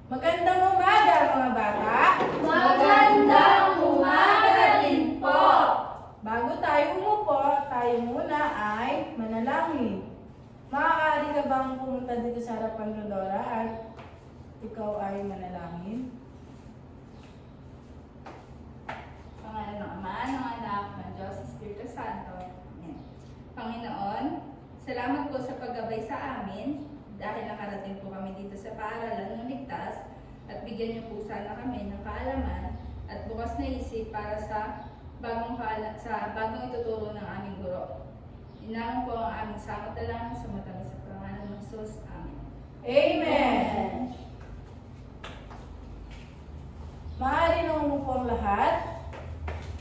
Magandang umaga mga bata! Magandang umaga din po! Bago tayo umupo, tayo muna ay manalangin. Maaari ka bang pumunta dito sa harapan, Rodora, at ikaw ay manalangin? Pangalan ng Ama, ng Anak, ng Diyos, Espiritu Santo. Amen. Panginoon, salamat po sa paggabay sa amin dahil nakarating po kami dito sa paaralan ng ligtas at bigyan niyo po sana kami ng kaalaman at bukas na isip para sa bagong ituturo ng aming guro. Inaman po ang aming samot-dalangin sa matamis sa pangalan ng Jesus. Amen. Amen! Maaari na umupo ang lahat.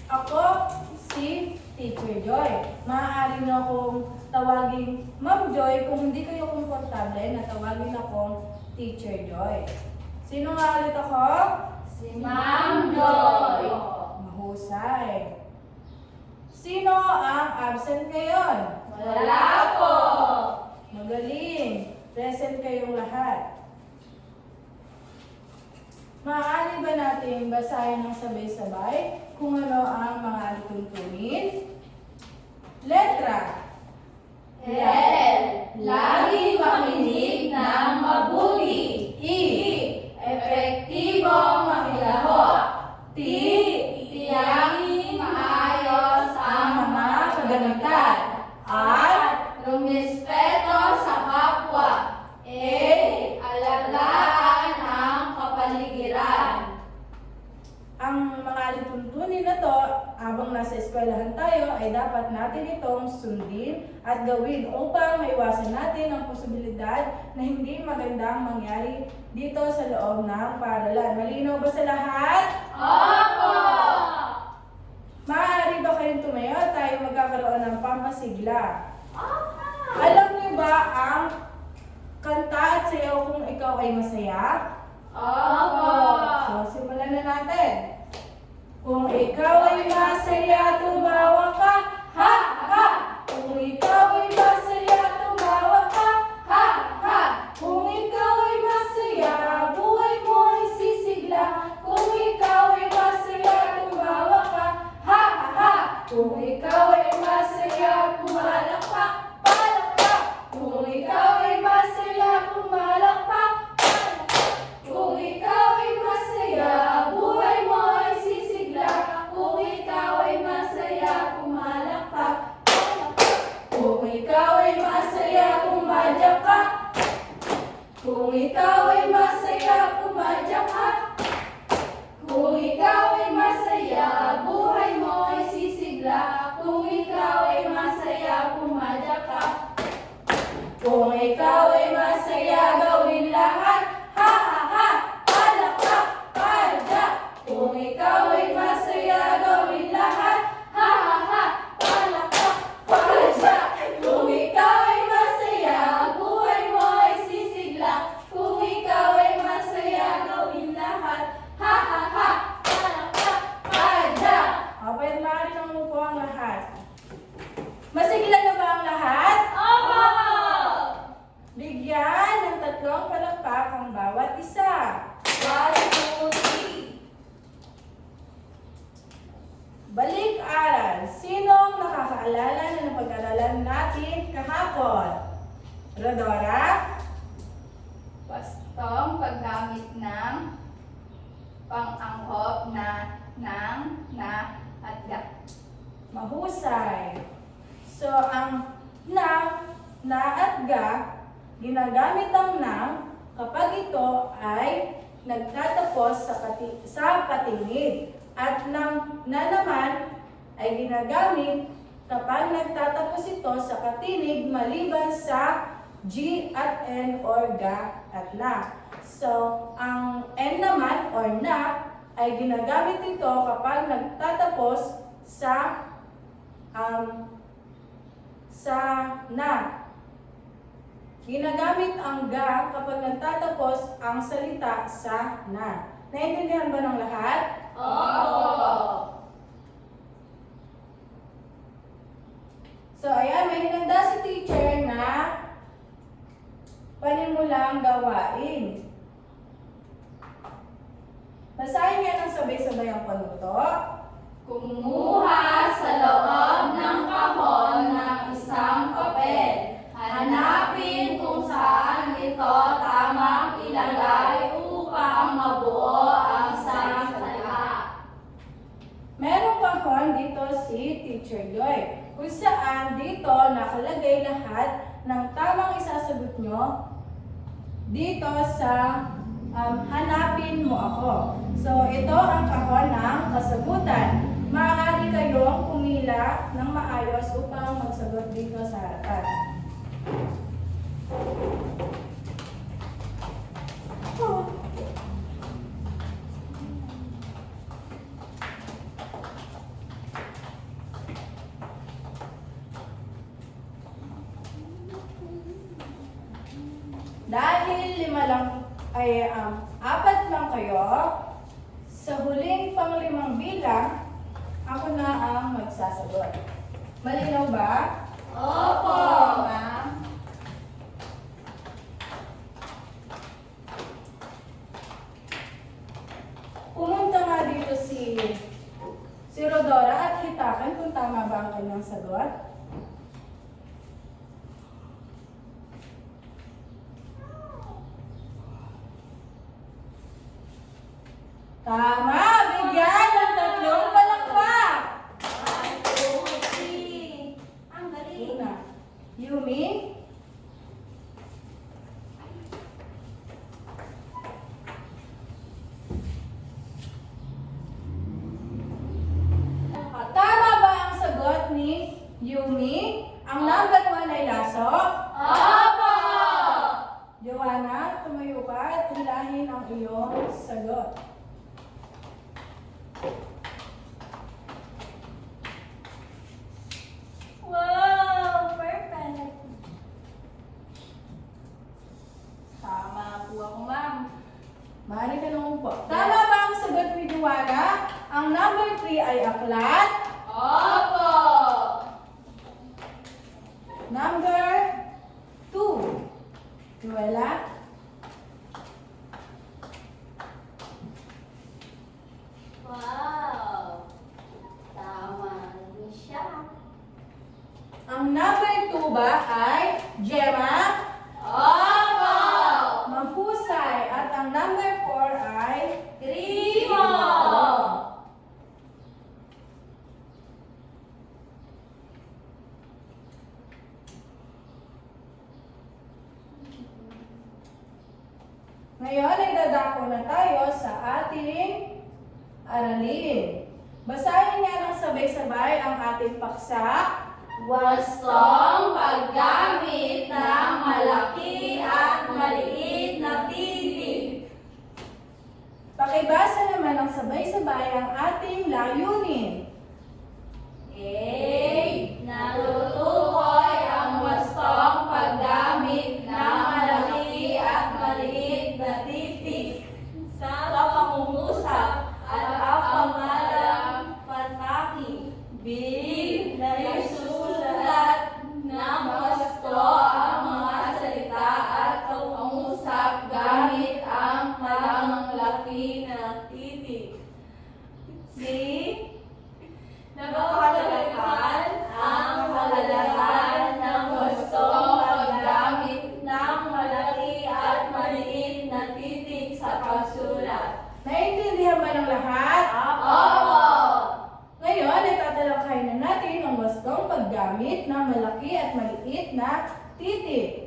Ako si Teacher Joy. Maaari na akong tawagin Ma'am Joy kung hindi kayo komportable na tawagin akong Teacher Joy. Sino nga ulit ako? Si Ma'am Joy. Mahusay. Sino ang absent ngayon? Wala po. Magaling. Present kayong lahat. Maaari ba natin basahin ng sabay-sabay kung ano ang mga alituntunin? Letra. L. Lagi makinig ng mabuti. E. Epektibong makilahok. T. Tiyangin maayos ang mga kagamitan. At rumispeto sa kapwa. A. Alagaan ang kapaligiran. Ang mga alituntunin na to, habang nasa eskwelahan tayo, ay dapat natin itong sundin at gawin upang maiwasan natin ang posibilidad na hindi magandang mangyari dito sa loob ng paaralan. Malinaw ba sa lahat? Opo! Maaari ba kayong tumayo at tayo magkakaroon ng pampasigla? Opo! Alam niyo ba ang kanta at sayaw kung ikaw ay masaya? Opo! So, simulan na natin. Kung ikaw ay masaya, tumawa ka, ha, ha! Kung ikaw ay masaya, tumawa ka, ha, ha! Kung ikaw ay masaya, buhay mo ay sisigla. Kung ikaw ay masaya, tumawa ka, ha, ha! Kung ikaw ay masaya, pumalakpak, palakpak. Kung ikaw ay masaya, pumalakpak, palakpak. Kung ikaw ay masaya, buhay mo ay sisigla. Kung ikaw ay masaya, pumalakpak, palakpak. Kung ikaw ay masaya, pumadyak ka. Kung ikaw ay masaya, pumadyak ka. Kung ikaw ay masaya, buhay mo ay sisigla. Kung ikaw ay masaya, pumadyak ka. Kung ikaw ay masaya, gawin lahat. Ha, ha, ha! Palakpak, padyak! Kung ikaw ay masaya, gawin lahat. Ha, ha, ha! Palakpak, padyak! Kung ikaw ay masaya, buhay mo ay sisigla. Kung ikaw ay masaya, gawin lahat. Ha, ha, ha! Palakpak, padyak! Okay, maaari nang umupo ang lahat. Masigla na ba ang lahat? Opo! Bigyan ng 3 palakpak ang bawat isa. 1, 2, 3. Balik-aral. Sinong nakakaalala na napag-aralan natin kahapon? Rodora? Wastong paggamit ng pang-angkop na, ng, na, at ga. Mahusay. So, ang na at ga, ginagamit ang na kapag ito ay nagtatapos sa patinig. At ng na naman ay ginagamit kapag nagtatapos ito sa katinig maliban sa G at N or ga at na. So, ang N naman or na ay ginagamit ito kapag nagtatapos sa na. Ginagamit ang ga kapag nagtatapos ang salita sa na. Naintindihan ba ng lahat? Opo! So, ayan, may hinanda si teacher na panimulang gawain. Basahin niya ng sabay-sabay ang panuto. Kumuha sa loob ng kahon ng isang papel. Hanapin kung saan ito tamang ilagay upang mabuo ang isang salita. Merong kahon dito si Teacher Joy, kung saan dito nakalagay lahat ng tamang isasagot nyo dito sa hanapin mo ako. So, ito ang kahon ng kasagutan. Maaari kayong pumila ng maayos upang magsagot dito sa harapan. Dahil apat lang kayo, sa huling panglimang bilang, ako na ang magsasagot. Malinaw ba? Opo, ma'am. Pumunta nga dito si Rodora at hitakan kung tama ba ang kanyang sagot. Tama! Bigyan ng 3 palakpak! Ang galing. Una, Yumi. Tama ba ang sagot ni Yumi? Ang number 1 ay laso? Opo! Joanna, tumayo ka at hilahin ang iyong sagot. Wow! Perfect! Tama po ako, ma'am. Maaari ka nung po. Tama ba ang sagot ni Joanna? Ang number 3 ay aklat. Opo! Number 2. Joella? Wow! Tama din siya. Ang number 2 ba ay Gemma? Opo! Mahusay. At ang number 4 ay Grimo! Ngayon ay dadako na tayo sa ating aralin. Basahin niya ng sabay-sabay ang ating paksa. Wastong paggamit ng malaki at maliit na titik. Pakibasa naman ng sabay-sabay ang ating layunin. Natutukoy ang wastong paggamit ng malaki at maliit na titik sa pangungusap at ang pangalang pataki. Bilig na isusulat ng wasto ang mga salita at pangungusap gamit ang malaki na titik. Napakalakan ang kalalahan ng gustong paggamit ng malaki at maliit na titik sa pagsulat. Naintindihan ba ng lahat? Opo! Ngayon ay tatalakay na natin ang wastong paggamit ng malaki at maliit na titik.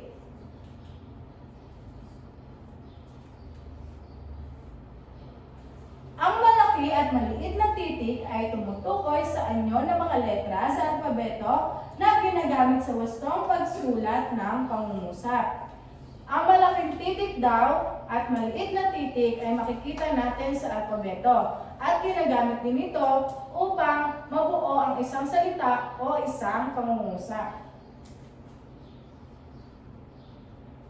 Ang malaki at maliit na titik ay tumutukoy sa anyo ng mga letra sa alpabeto na ginagamit sa wastong pagsulat ng pangungusap. Ang malaking titik daw at maliit na titik ay makikita natin sa alpabeto at ginagamit din ito upang mabuo ang isang salita o isang pangungusap.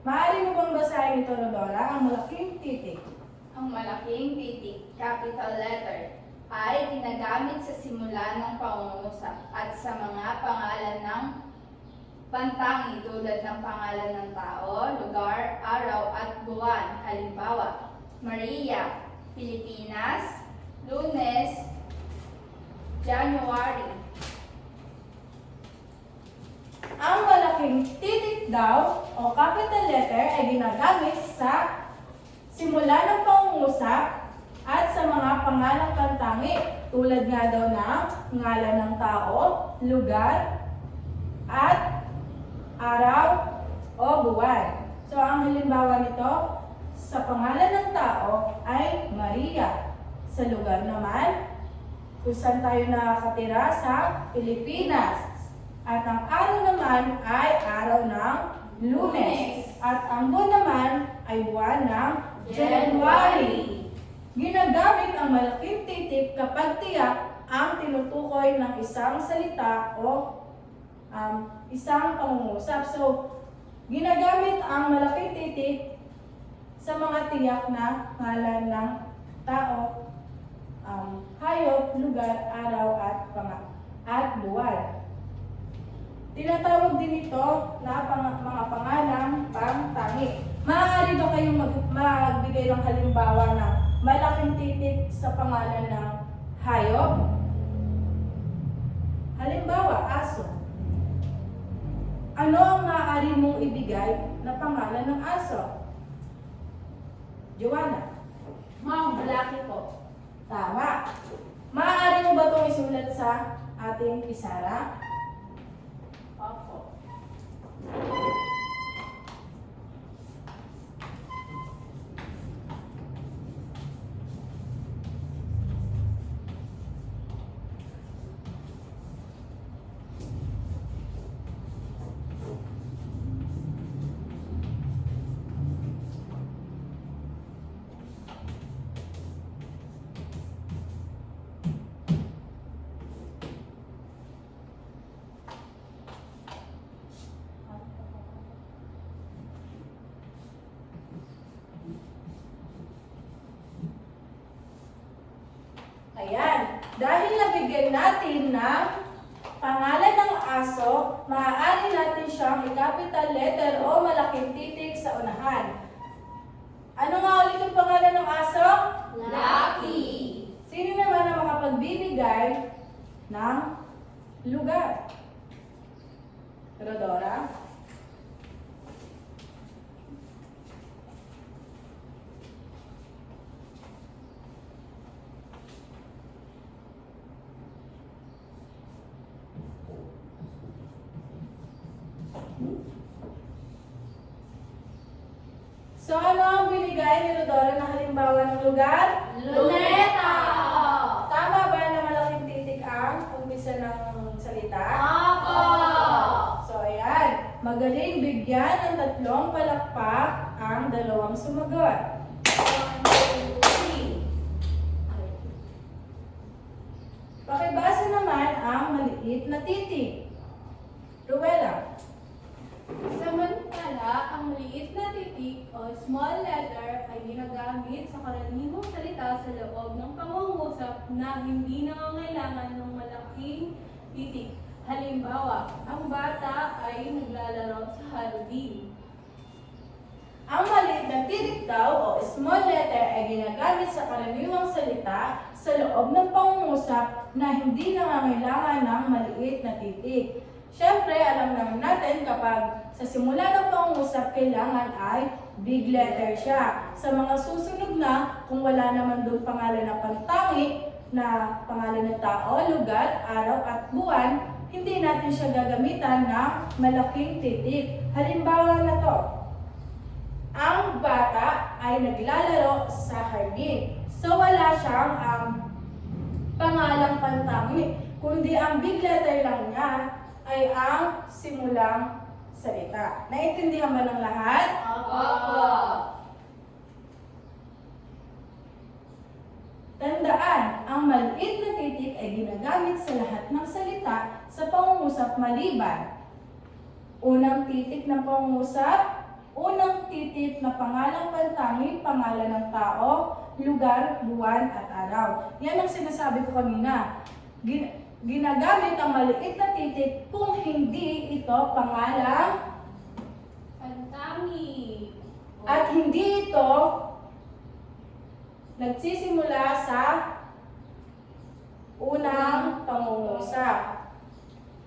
Maaari mo bang basahin ito, Rodora, ang malaking titik? Ang malaking titik, capital letter, ay ginagamit sa simula ng pangungusap at sa mga pangalan ng pantangi tulad ng pangalan ng tao, lugar, araw at buwan. Halimbawa, Maria, Pilipinas, Lunes, January. Ang malaking titik daw o capital letter ay ginagamit sa simula ng pangungusap at sa mga pangalang pantangi tulad nga daw ng ngalan ng tao, lugar, at araw o buwan. So ang halimbawa nito, sa pangalan ng tao ay Maria. Sa lugar naman, kung saan tayo nakatira sa Pilipinas. At ang araw naman ay araw ng Lunes. At ang buwan naman ay buwan ng January. Ginagamit ang malaking titik kapag tiyak ang tinutukoy ng isang salita o isang pangungusap. So, ginagamit ang malaking titik sa mga tiyak na ngalan ng tao, hayop, lugar, araw, at buwan. Tinatawag din ito na mga pangalang pangtangi. Maaari ba kayong magbigay ng halimbawa ng malaking titik sa pangalan ng hayop? Halimbawa, aso. Ano ang maaari mong ibigay na pangalan ng aso? Joanna? Ma'am, Blackie po. Tama. Maaari mo ba itong isulat sa ating pisara? Opo. Ayan. Dahil nabigyan natin ng pangalan ng aso, maaari natin siyang i-capital letter o malaking titik sa unahan. Ano nga ulit yung pangalan ng aso? Lucky. Sino naman ang makapagbibigay ng lugar? Rodora? So ano ang binigay ni Rodora na halimbawa ng lugar? Luneta. Tama ba na malaking titik ang umpisa ng salita? Opo. So ayan, magaling bigyan ng tatlong palakpak ang dalawang sumagot. 1, 2, 3. Pakibasa naman ang maliit na titik. Ruela. Samantala, ang maliit na titik o small letter ay ginagamit sa karaniwang salita sa loob ng pangungusap na hindi nangangailangan ng malaking titik. Halimbawa, ang bata ay naglalaro sa hardin. Ang maliit na titik daw o small letter ay ginagamit sa karaniwang salita sa loob ng pangungusap na hindi nangangailangan ng maliit na titik. Siyempre, alam naman natin kapag sa simula ng pangungusap kailangan ay big letter siya. Sa mga susunod na, kung wala naman doon pangalan ng pantangi, na pangalan ng tao, lugar, araw at buwan, hindi natin siya gagamitan ng malaking titik. Halimbawa na to, ang bata ay naglalaro sa hardin. So wala siyang pangalang pantangi, kundi ang big letter lang niya ay ang simulang salita. Naintindihan ba ng lahat? Opo. Tandaan, ang maliit na titik ay ginagamit sa lahat ng salita sa pangungusap maliban. Unang titik ng pangungusap, unang titik na pangalang pantangi, pangalan ng tao, lugar, buwan at araw. Yan ang sinasabi ko kanina. Ginagamit ang maliit na titik kung hindi ito pangalang Pantangi. at hindi ito nagsisimula sa unang pangungusap.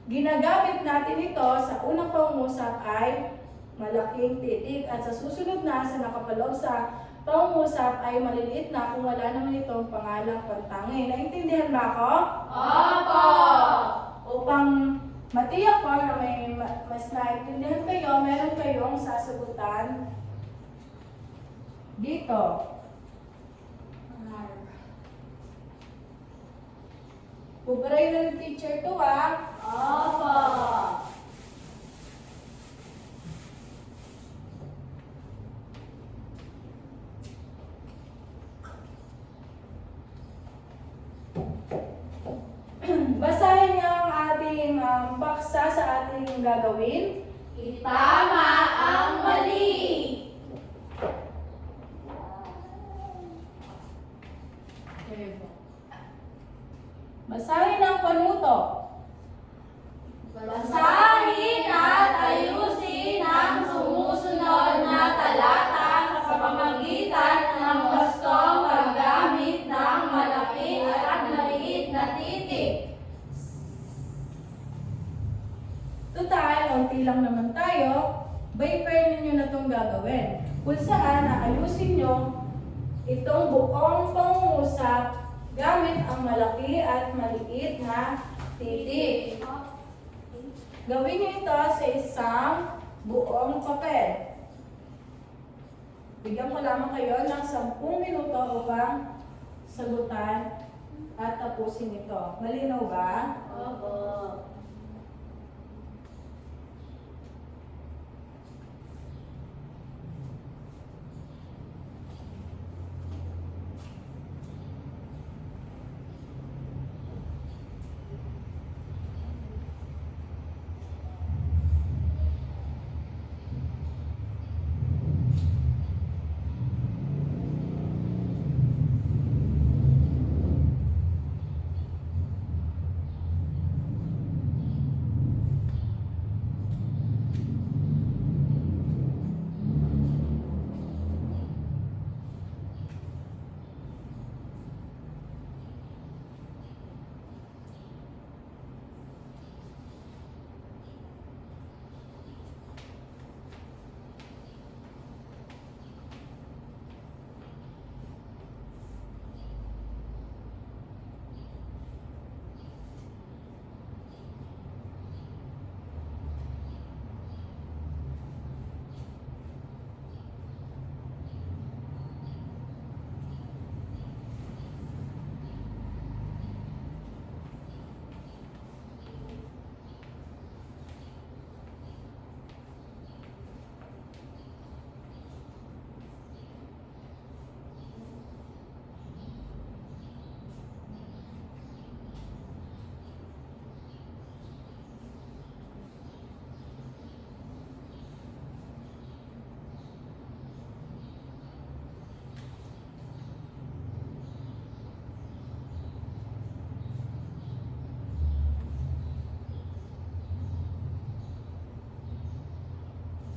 Ginagamit natin ito sa unang pangungusap ay malaking titik at sa susunod na sa nakapaloob sa pangungusap ay maliliit na kung wala naman itong pangalang pantangin. Naintindihan ba ako? Opo! Upang matiyak ko na may mas naintindihan kayo, meron kayong sasagutan dito. Bubray na ng teacher to ah. Opo! Basahin niyo ang ating paksa sa ating gagawin. Itama ang mali! Basahin ang panuto. Basahin at ayusin ang sumusunod na talata sa pamamagitan ng wastong paggamit ng malaki at maliit na titik. Total, unti lang naman tayo. By pair ninyo na itong gagawin. Kung saan, ayusin nyo itong buong pangungusap gamit ang malaki at maliit na titik. Gawin nyo ito sa isang buong papel. Bigyan ko lamang kayo ng 10 minuto upang sagutan at tapusin ito. Malinaw ba? Opo.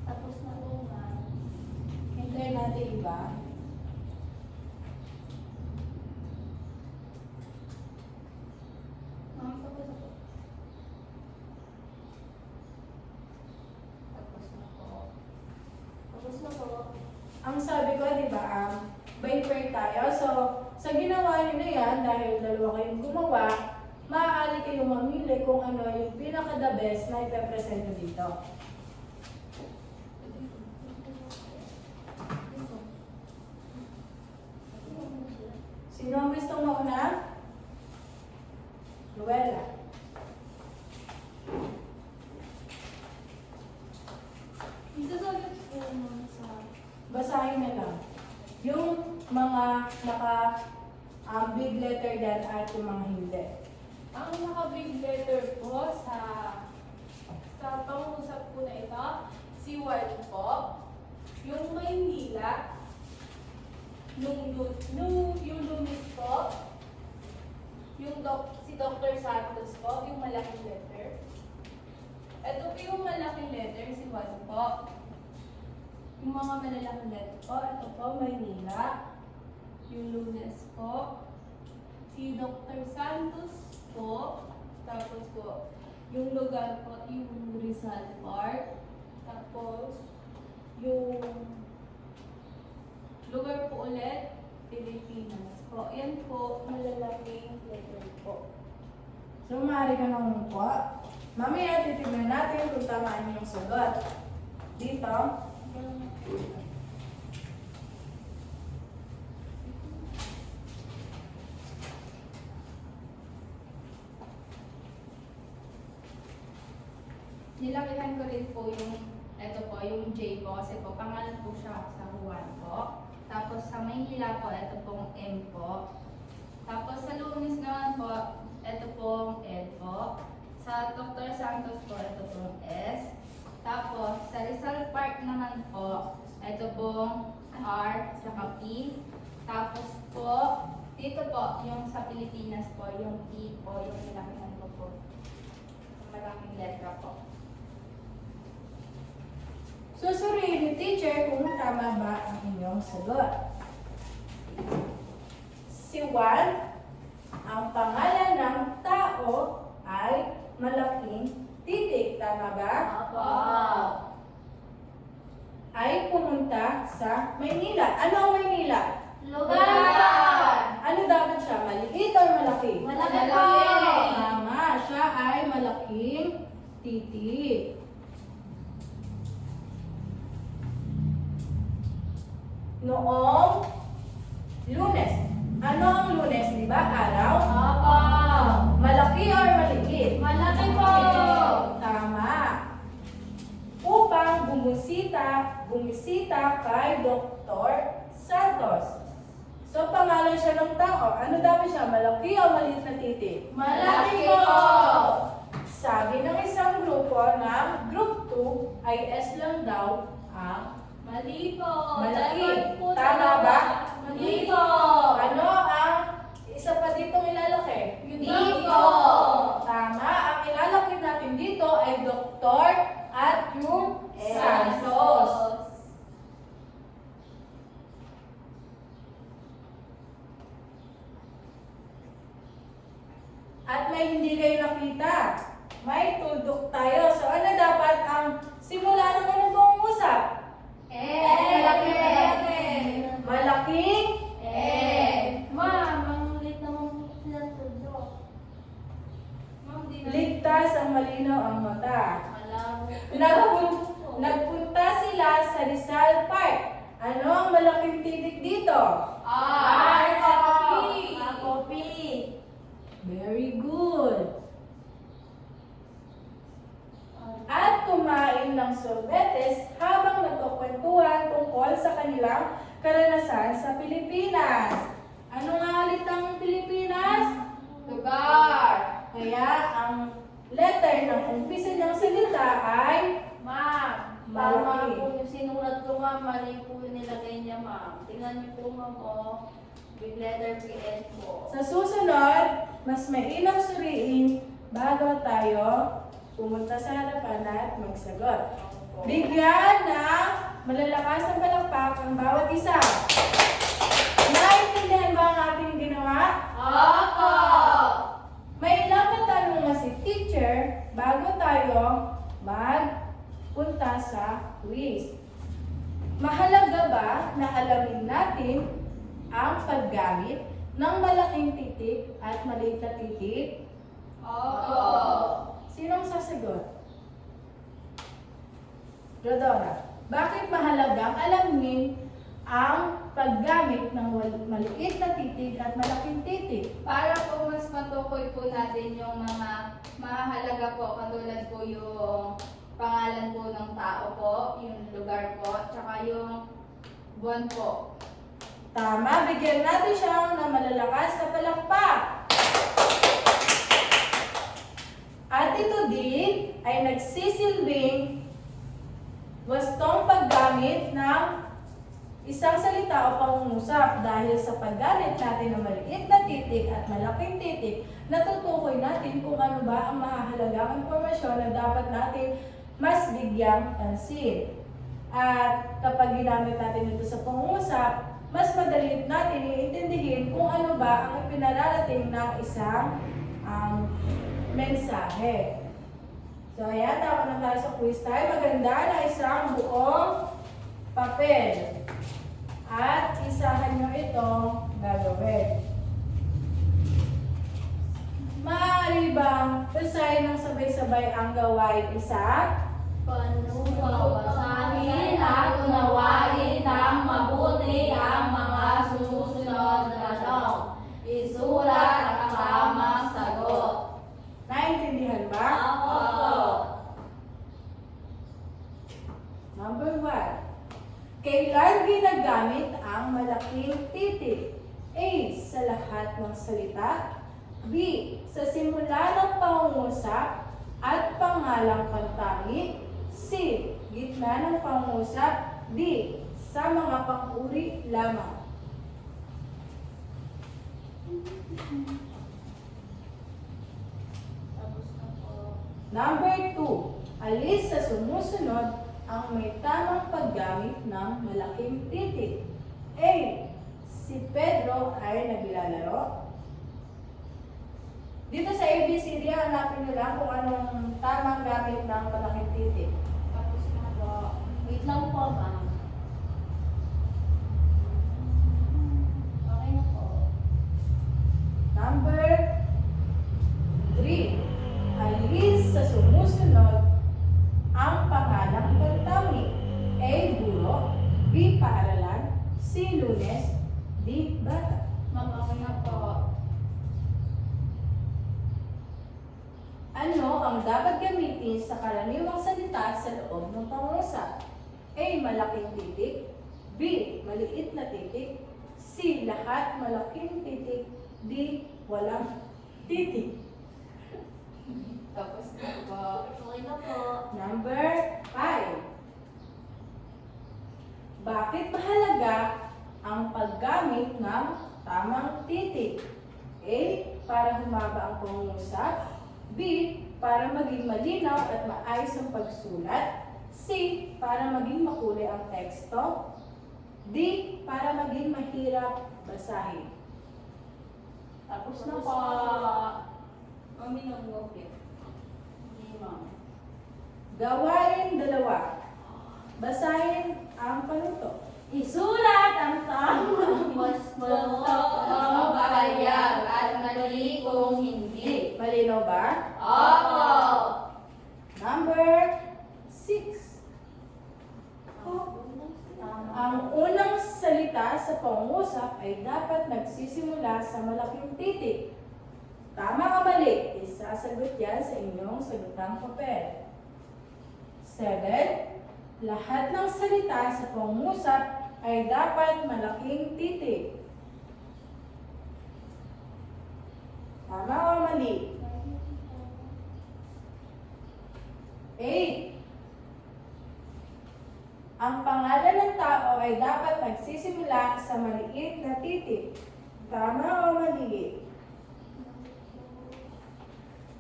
Tapos na po nga. Hintayin natin iba. Ma'am, tapos na po. Tapos na po. Tapos na po. Ang sabi ko, di ba, by pair tayo. So, sa ginawa niyo na yan, dahil dalawa kayong gumawa, maaari kayong mamili kung ano yung pinaka-the best na ipepresent nyo dito. Sino ang gustong mauna? Luella. Isasulat po ma'am sa... Basahin na lang. Yung mga big letter dyan at yung mga hindi. Ang naka-big letter po sa pangusap po na ito, si Juan po. Yung Maynila, yung Lumis po, si Dr. Santos po, yung malaking letter. Ito po yung malaking letter, si Juan po. Yung mga malalaking letter po, ito po, Maynila. yung Lunes po. Si Dr. Santos po. Tapos po, yung lugar po, yung Rizal Park. Tapos, yung lugar po ulit, Pilipinas po. Yan po, malalaking letter po. So, maaari ka nang umupo. Mamaya, titignan natin kung tama ang iyong sagot. Dito. Nilakihan ko rin po yung J po kasi po pangalan po siya sa Juan po. Tapos sa Maynila po, ito pong M po. Tapos sa Lunes naman po, ito pong L po. Sa Dr. Santos po, ito pong S. Tapos sa Rizal Park naman po, ito pong R tsaka P. Tapos po, dito po, yung sa Pilipinas po, yung P po, yung nilakihan ko po. Malaking letra po. Susuriin ni teacher kung tama ba ang inyong sagot. Si Juan, ang pangalan ng tao ay malaking titik. Tama ba? Opo. Ay pumunta sa Maynila. Ano ang Maynila? Lugar! Ano dapat siya? Maliit o malaki? Malaki po! Tama, siya ay malaking titik. Noong Lunes. Ano ang Lunes, di ba? Araw? Opo! Malaki or maliit? Malaki po! Tama. Upang bumisita kay Dr. Santos. So, pangalan siya ng tao. Ano dapat siya? Malaki o maliit na titik? Malaki po! Sabi ng isang grupo na Group 2 ay S lang daw ang Mali po! malaki. Dapat po Tama talaga. ba? Mali po! Ano ang isa pa ditong ilalaki? Hindi po! Tama. Ang ilalaki natin dito ay Dr. at yung Santos. At may hindi kayo nakita. May tuldok tayo. So ano dapat ang simula ng anong pangungusap? Malaki! Malaking Ma'am, ang lit naman po sila tuldok. Ma'am, di na... ligtas ang malinaw ang mata. Malabo. Nagpunta sila sa Rizal Park. Ano ang malaking titik dito? R, copy. Copy. Very good. At kumain ng sorbetes habang nagkukwentuhan tungkol sa kanilang karanasan sa Pilipinas. Ano nga ulit ang Pilipinas? Lugar. Kaya ang letter ng umpisa niyang salita ay Ma'am, Malaki. tama po yung sinulat ko, ma'am. Mali po yung nilagay niya, ma'am. Tingnan niyo po, ma'am, oh. Big letter PN po. sa susunod, mas mainam suriin bago tayo pumunta sa harapan at magsagot. Bigyan ng malalasang palakpak ang bawat isa. Naintindihan ba ang ating ginawa? Opo! May ilang katanungan si teacher bago tayo magpunta sa quiz. Mahalaga ba na alamin natin ang paggamit ng malaking titik at maliit na titik? Opo! Sinong sasagot? Rodora, bakit mahalagang alamin ang paggamit ng maliit na titik at malaking titik? Para po mas matukoy po natin yung mga mahalaga po, katulad po yung pangalan po ng tao po, yung lugar po, tsaka yung buwan po. Tama, bigyan natin siya ng malalakas na palakpak. At ito din ay nagsisilbing wastong paggamit ng isang salita o pangungusap dahil sa paggamit natin ng maliit na titik at malaking titik, natutukoy natin kung ano ba ang mahahalagang impormasyon na dapat natin mas bigyang pansin. At kapag ginamit natin ito sa pangungusap, mas madali sandali natin iintindihin kung ano ba ang ipinararating ng isang mensahe. So, ayan, tawag na tayo sa quiz tayo. Maganda na isang buong papel. At isahan nyo itong gagawin. Maaari bang basahin ng sabay-sabay ang gawain isa? Basahin at unawain ng mabuti ang mga susunod na tanong. Isulat ang tamang sagot. Naintindihan ba? Opo. Number 1. Kailan ginagamit ang malaking titik? A. Sa lahat ng salita. B. Sa simula ng pangungusap at pangalang pantami. C. Gitna ng pangungusap. D. Sa mga pang-uri lamang. Tapos na po. Number 2. Alis sa sumusunod ang may tamang paggamit ng malaking titik. A. Si Pedro ay naglalaro. Dito sa ABCD, hanapin nyo lang kung anong tamang gamit ng malaking titik. Tapos na po. Wait lang po, ma'am. Okay na po. Number 3. Alis sa sumusunod ang pangalang pagtami. A. Guro. B. Paaralan. C. Lunes. D. Bata. Ma'am, okay na po. Ano ang dapat gamitin sa karaniwang salita sa loob ng pangungusap? A. Malaking titik. B. Maliit na titik. C. Lahat malaking titik. D. Walang titik. Tapos na po. Okay na po. Number 5. Bakit mahalaga ang paggamit ng tamang titik? A. Para humaba ang pangungusap. B. Para maging malinaw at maayos ang pagsulat. C. Para maging makulay ang teksto. D. Para maging mahirap basahin. Tapos na po. Mami, nag-okay. Hindi, ma'am. Gawain 2. Basahin ang panuto. Isulat ang tamang gusto ng bahayag at mali kung hindi. Malinaw ba? Opo. Number 6. Ang unang salita sa pangungusap ay dapat nagsisimula sa malaking titik. Tama o mali? Isasagot yan sa inyong sagutang papel. 7. Lahat ng salita sa pangungusap ay dapat malaking titik. Tama o mali? 8. Ang pangalan ng tao ay dapat nagsisimula sa maliit na titik. Tama o mali?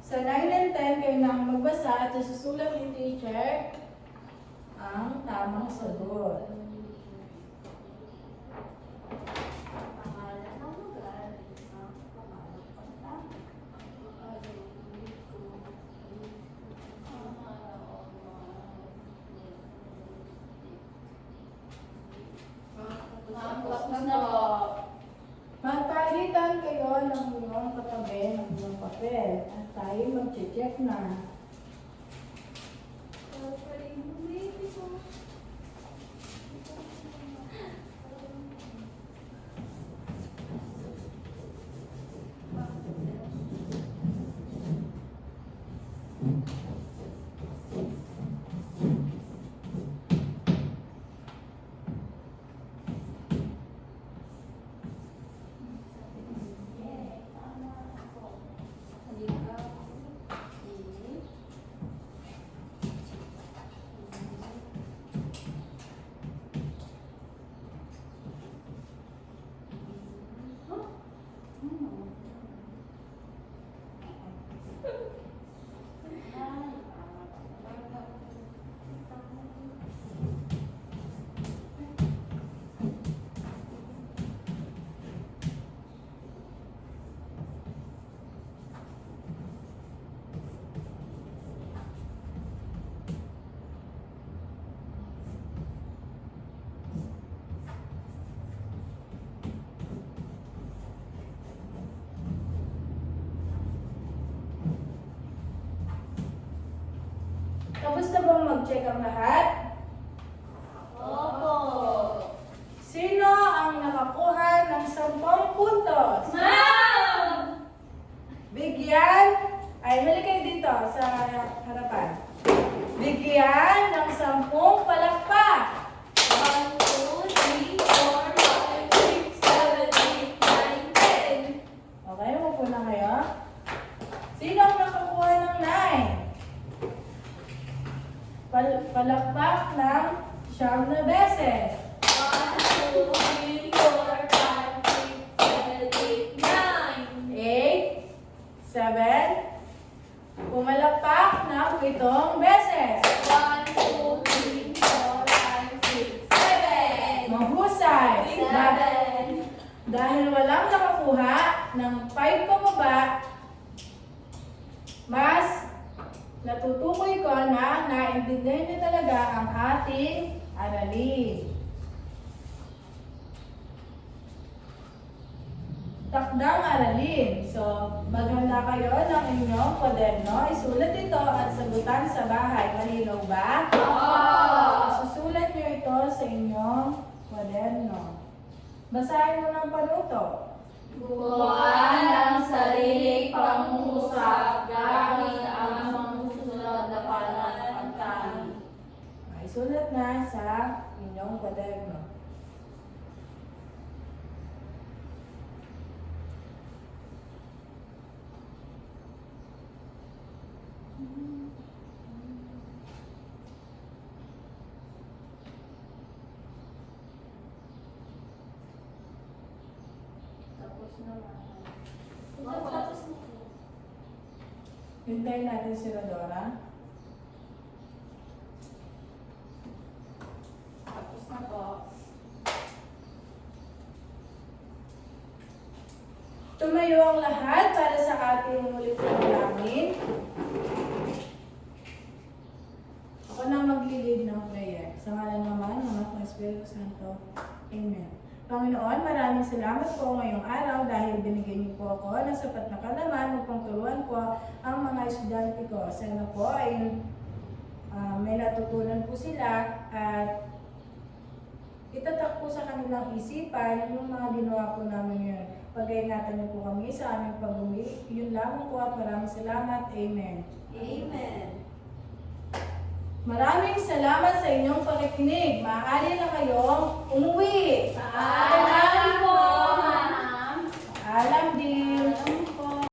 Sa 9 and 10, kayo nang magbasa at susulat ni teacher ang tamang sagot. Pangalan ng lugar, isang pangalan pantang. Tapos na po. Magpalitan kayo ng inyong katabi ng inyong papel at tayo mag-check na. mag-check ang lahat? Opo. Sino ang nakakuha ng 10 puntos? Ma'am! Bigyan, ay hali kayo dito sa harapan. Bigyan ng 10 palakpak. 1, 2, 3, 4, 5, 6, 7, 8, 9, 10. Okay, upo na kayo. Sino ang nakakuha ng 9? Palakpak ng 9 na beses. 1, 2, 3, 4, 5, 6, 7, 8, 9. 8, 7, pumalakpak ng 7 beses. 1, 2, 3, 4, 5, 6, 7. Mahusay. 7. Dahil walang nakakuha ng 5 pababa, mas natutukoy ko na naintindihan niyo talaga ang ating aralin. Takdang aralin. So, maghanda kayo ng inyong kwaderno. Isulat ito at sagutan sa bahay. Malinaw ba? Susulat niyo ito sa inyong kwaderno. Basahin mo ng panuto. Gumawa ng sariling pangungusap gamit ang sumusunod na pananampalataya. Isulat na sa inyong kwaderno. Tapos naman. Hintayin natin si Rodora. Tapos na po. Tumayo ang lahat para sa ating muling panalangin. Ako na maglilid ng prayer. Sa ngalan naman ng Anak ng Espiritu Santo. Amen. Panginoon, maraming salamat po ngayong araw dahil binigyan niyo po ako ng sapat na kalaman upang turuan po ang mga estudyante ko. Sana po ay may natutunan po sila at itatak po sa kanilang isipan yung mga ginawa po namin yun. Pag-iingatan niyo po kami sa aming pag-uwi. Yun lamang po at maraming salamat. Amen. Amen. Maraming salamat sa inyong pakikinig. Maaari na kayong umuwi.